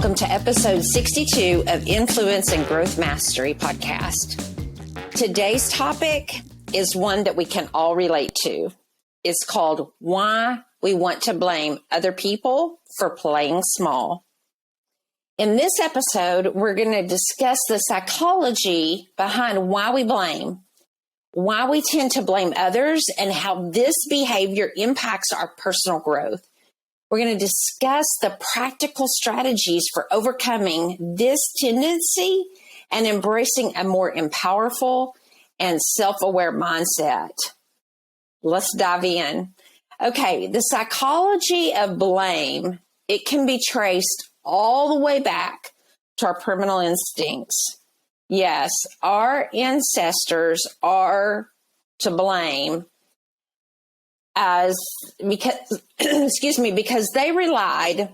welcome to episode 62 of Influence and Growth Mastery podcast. Today's topic is one that we can all relate to. It's called Why We Want to Blame Other People for Playing Small. In this episode, we're going to discuss the psychology behind why we blame, why we tend to blame others, and how this behavior impacts our personal growth. We're going to discuss the practical strategies for overcoming this tendency and embracing a more powerful and self-aware mindset. Let's dive in. Okay, the psychology of blame, it can be traced all the way back to our primal instincts. Yes, our ancestors are to blame because they relied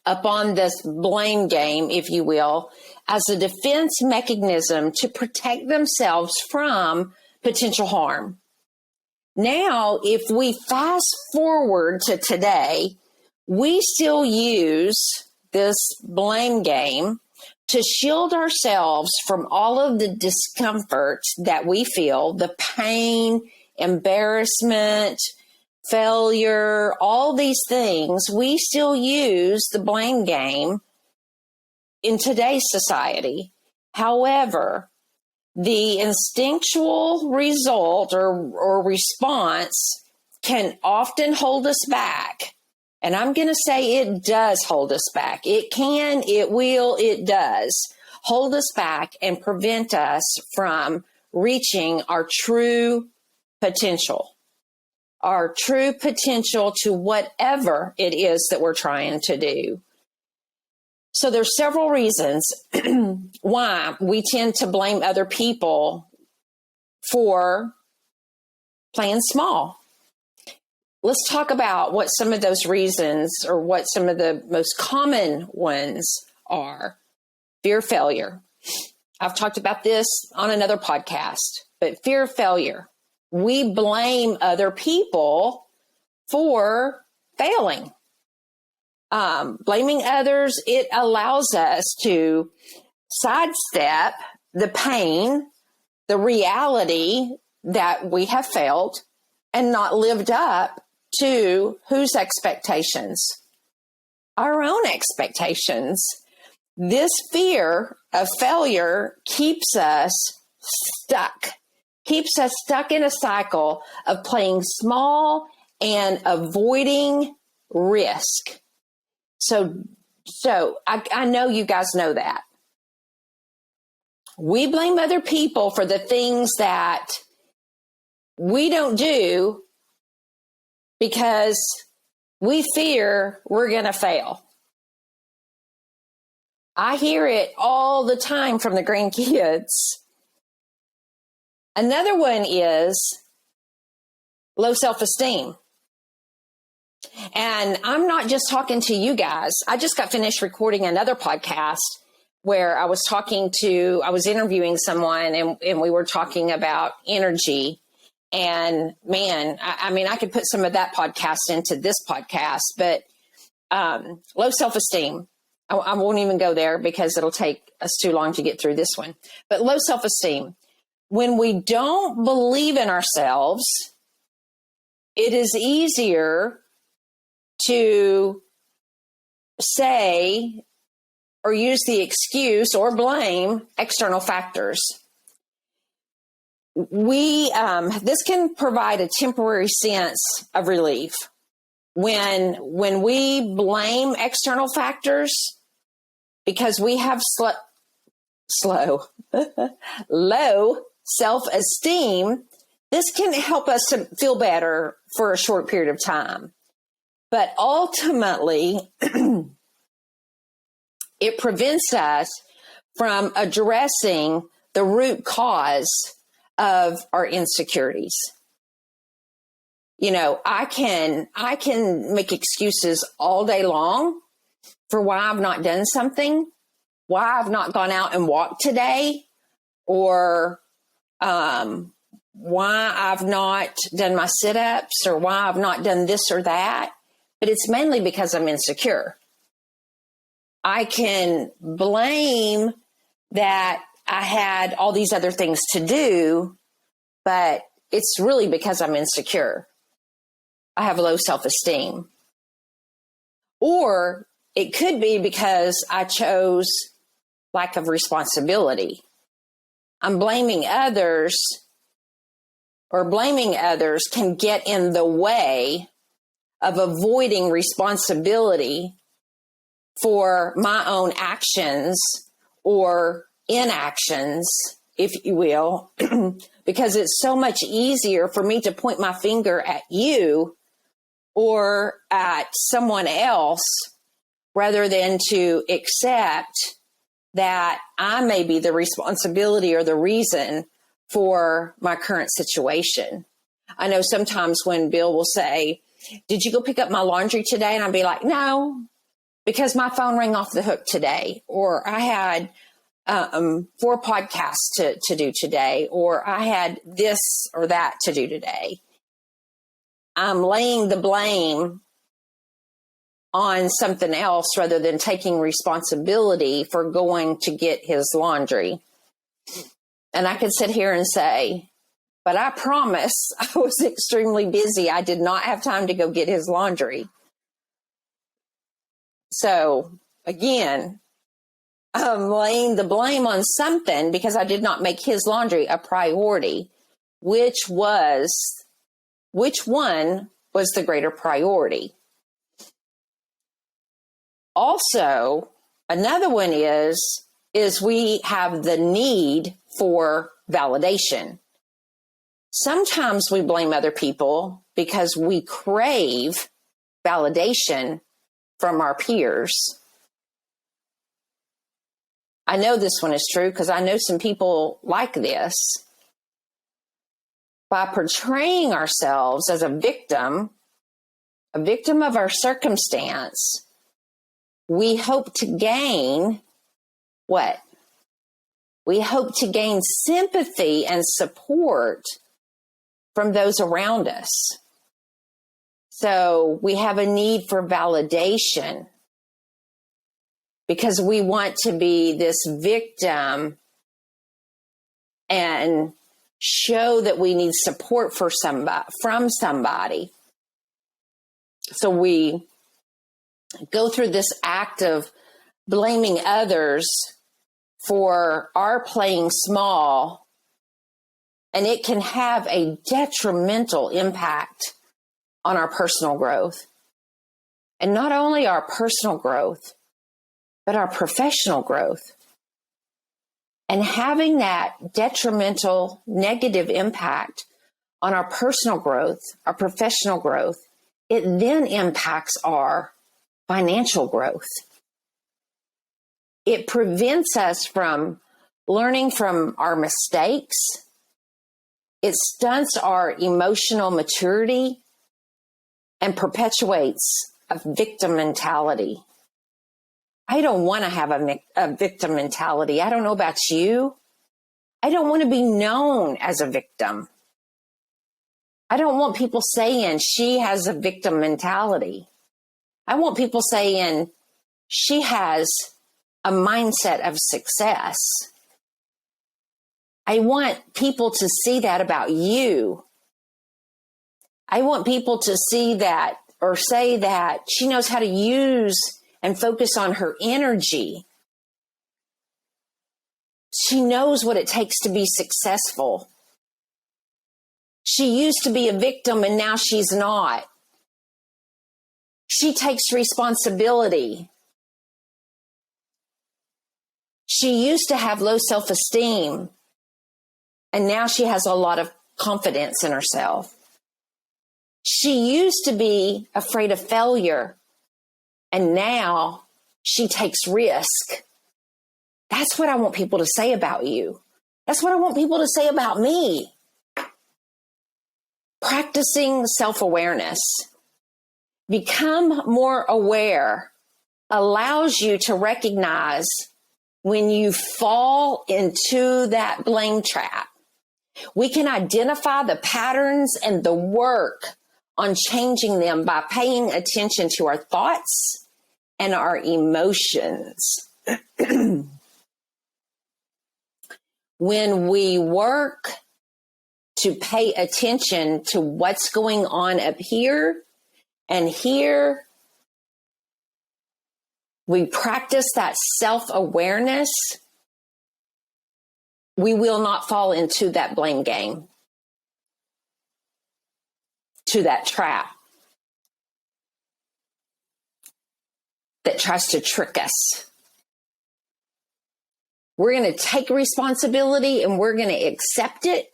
upon this blame game, if you will, as a defense mechanism to protect themselves from potential harm. Now, if we fast forward to today, we still use this blame game to shield ourselves from all of the discomfort that we feel, the pain, embarrassment, failure, all these things. We still use the blame game in today's society. However, the instinctual result or response can often hold us back. And I'm going to say it does hold us back. It can, it will, it does hold us back and prevent us from reaching our true potential to whatever it is that we're trying to do. So there's several reasons why we tend to blame other people for playing small. Let's talk about what some of those reasons or what some of the most common ones are. Fear of failure. I've talked about this on another podcast, but fear of failure. We blame other people for failing. Blaming others, it allows us to sidestep the pain, the reality that we have felt and not lived up to whose expectations? Our own expectations. This fear of failure keeps us stuck in a cycle of playing small and avoiding risk. So I know you guys know that. We blame other people for the things that we don't do because we fear we're going to fail. I hear it all the time from the grandkids. Another one is low self-esteem. And I'm not just talking to you guys. I just got finished recording another podcast where I was interviewing someone and we were talking about energy. And man, I could put some of that podcast into this podcast, but low self-esteem. I won't even go there because it'll take us too long to get through this one. But low self-esteem. When we don't believe in ourselves, it is easier to say or use the excuse or blame external factors. This can provide a temporary sense of relief. When we blame external factors because we have low self-esteem, this can help us to feel better for a short period of time. But ultimately, it prevents us from addressing the root cause of our insecurities. You know, I can make excuses all day long for why I've not done something, why I've not gone out and walked today, or why I've not done my sit-ups, or why I've not done this or that. But it's mainly because I'm insecure. I can blame that I had all these other things to do, but it's really because I'm insecure. I have low self-esteem. Or it could be because I chose lack of responsibility. I'm blaming others, or blaming others can get in the way of avoiding responsibility for my own actions or inactions, if you will, because it's so much easier for me to point my finger at you or at someone else rather than to accept that I may be the responsibility or the reason for my current situation. I know sometimes when Bill will say, "Did you go pick up my laundry today?" And I'll be like, "No, because my phone rang off the hook today," or I had 4 podcasts to do today, or I had this or that to do today. I'm laying the blame on something else rather than taking responsibility for going to get his laundry. And I could sit here and say, but I promise I was extremely busy. I did not have time to go get his laundry. So again, I'm laying the blame on something because I did not make his laundry a priority. Which one was the greater priority? Also, another one is we have the need for validation. Sometimes we blame other people because we crave validation from our peers. I know this one is true because I know some people like this. By portraying ourselves as a victim of our circumstance, we hope to gain what? We hope to gain sympathy and support from those around us. So we have a need for validation because we want to be this victim and show that we need support from somebody. So we go through this act of blaming others for our playing small, and it can have a detrimental impact on our personal growth. And not only our personal growth, but our professional growth. And having that detrimental, negative impact on our personal growth, our professional growth, it then impacts our financial growth. It prevents us from learning from our mistakes. It stunts our emotional maturity and perpetuates a victim mentality. I don't want to have a victim mentality. I don't know about you. I don't want to be known as a victim. I don't want people saying she has a victim mentality. I want people saying she has a mindset of success. I want people to see that about you. I want people to see that or say that she knows how to use and focus on her energy. She knows what it takes to be successful. She used to be a victim and now she's not. She takes responsibility. She used to have low self-esteem and now she has a lot of confidence in herself. She used to be afraid of failure and now she takes risk. That's what I want people to say about you. That's what I want people to say about me. Practicing self-awareness. Become more aware allows you to recognize when you fall into that blame trap. We can identify the patterns and the work on changing them by paying attention to our thoughts and our emotions. When we work to pay attention to what's going on up here and here, we practice that self-awareness, we will not fall into that blame game, to that trap that tries to trick us. We're going to take responsibility and we're going to accept it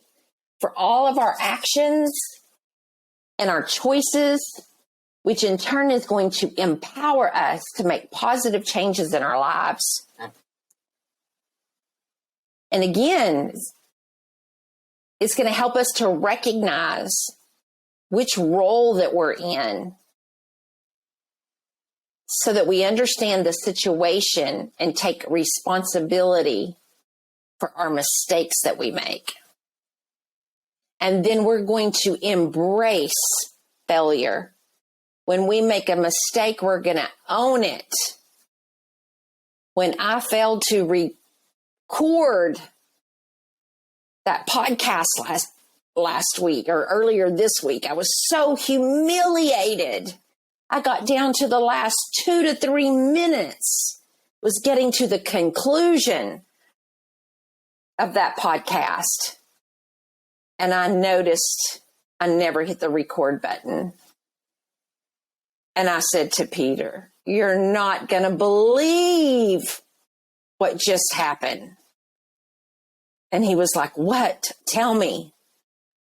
for all of our actions and our choices, which in turn is going to empower us to make positive changes in our lives. And again, it's going to help us to recognize which role that we're in so that we understand the situation and take responsibility for our mistakes that we make. And then we're going to embrace failure. When we make a mistake, we're going to own it. When I failed to record that podcast last week or earlier this week, I was so humiliated. I got down to the last 2 to 3 minutes, was getting to the conclusion of that podcast. And I noticed I never hit the record button. And I said to Peter, "You're not going to believe what just happened." And he was like, "What? Tell me."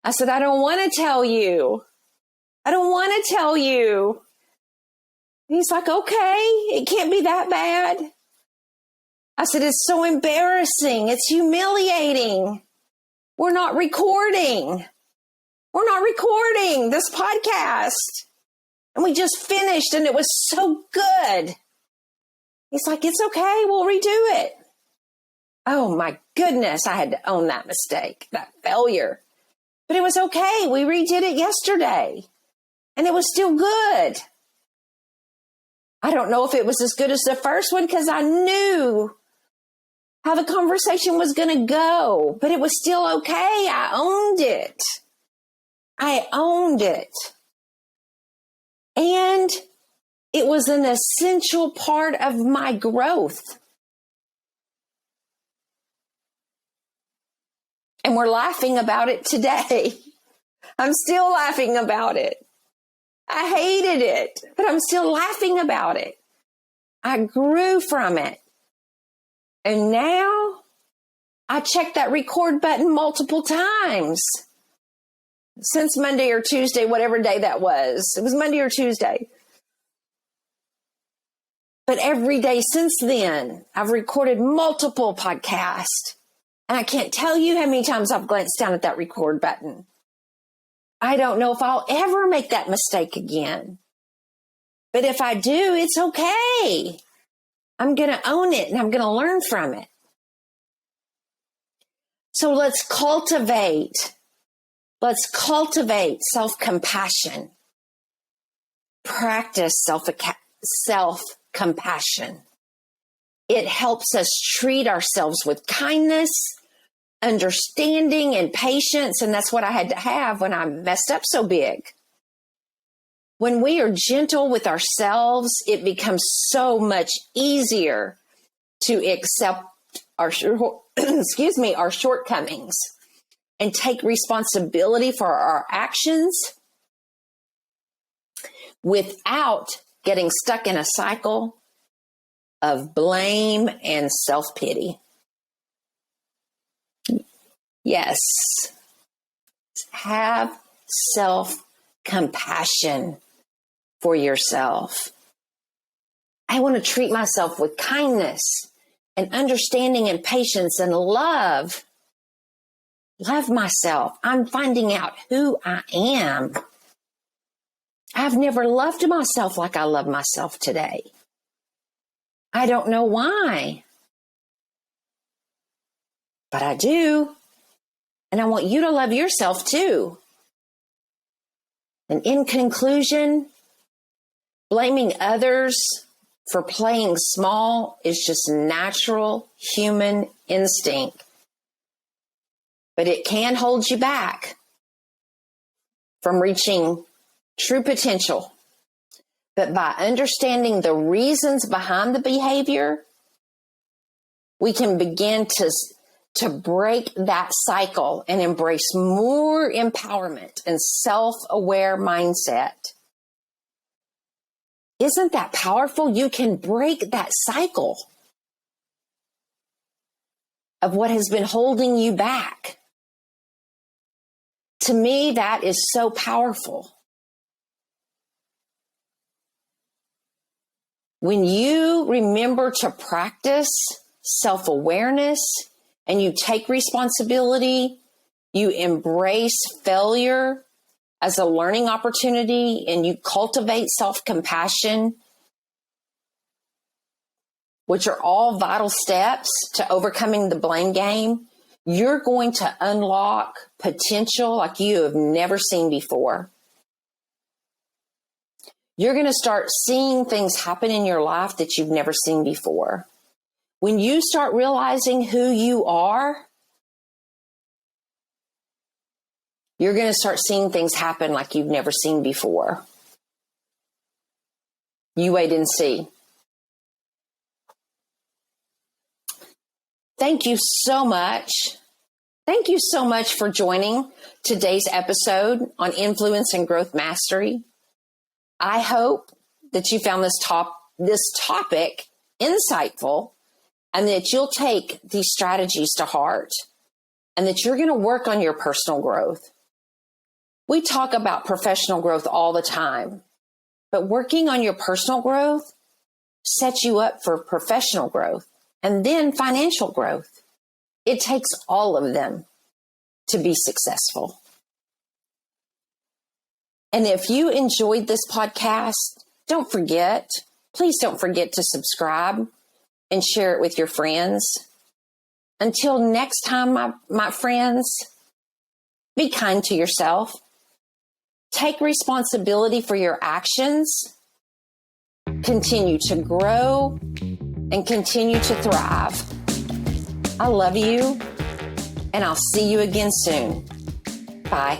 I said, "I don't want to tell you. I don't want to tell you." He's like, "Okay, it can't be that bad." I said, "It's so embarrassing. It's humiliating. We're not recording. We're not recording this podcast. And we just finished and it was so good." He's like, "It's okay. We'll redo it." Oh my goodness. I had to own that mistake, that failure. But it was okay. We redid it yesterday and it was still good. I don't know if it was as good as the first one because I knew how the conversation was going to go, but it was still okay. I owned it. I owned it. And it was an essential part of my growth. And we're laughing about it today. I'm still laughing about it. I hated it, but I'm still laughing about it. I grew from it. And now I check that record button multiple times since Monday or Tuesday, whatever day that was. It was Monday or Tuesday. But every day since then, I've recorded multiple podcasts. And I can't tell you how many times I've glanced down at that record button. I don't know if I'll ever make that mistake again. But if I do, it's okay. I'm going to own it and I'm going to learn from it. So let's cultivate self-compassion. Practice self-compassion. It helps us treat ourselves with kindness, understanding, and patience. And that's what I had to have when I messed up so big. When we are gentle with ourselves, it becomes so much easier to accept our shortcomings and take responsibility for our actions without getting stuck in a cycle of blame and self-pity. Yes, have self-compassion for yourself. I want to treat myself with kindness and understanding and patience and love. Love myself. I'm finding out who I am. I've never loved myself like I love myself today. I don't know why, but I do. And I want you to love yourself too. And in conclusion, blaming others for playing small is just natural human instinct. But it can hold you back from reaching true potential. But by understanding the reasons behind the behavior, we can begin to break that cycle and embrace more empowerment and self-aware mindset. Isn't that powerful? You can break that cycle of what has been holding you back. To me, that is so powerful. When you remember to practice self-awareness and you take responsibility, you embrace failure as a learning opportunity, and you cultivate self-compassion, which are all vital steps to overcoming the blame game, you're going to unlock potential like you have never seen before. You're going to start seeing things happen in your life that you've never seen before. When you start realizing who you are, you're going to start seeing things happen like you've never seen before. You wait and see. Thank you so much. Thank you so much for joining today's episode on Influence and Growth Mastery. I hope that you found this topic insightful and that you'll take these strategies to heart and that you're going to work on your personal growth. We talk about professional growth all the time, but working on your personal growth sets you up for professional growth and then financial growth. It takes all of them to be successful. And if you enjoyed this podcast, please don't forget to subscribe and share it with your friends. Until next time, my friends, be kind to yourself. Take responsibility for your actions. Continue to grow and continue to thrive. I love you, and I'll see you again soon. Bye.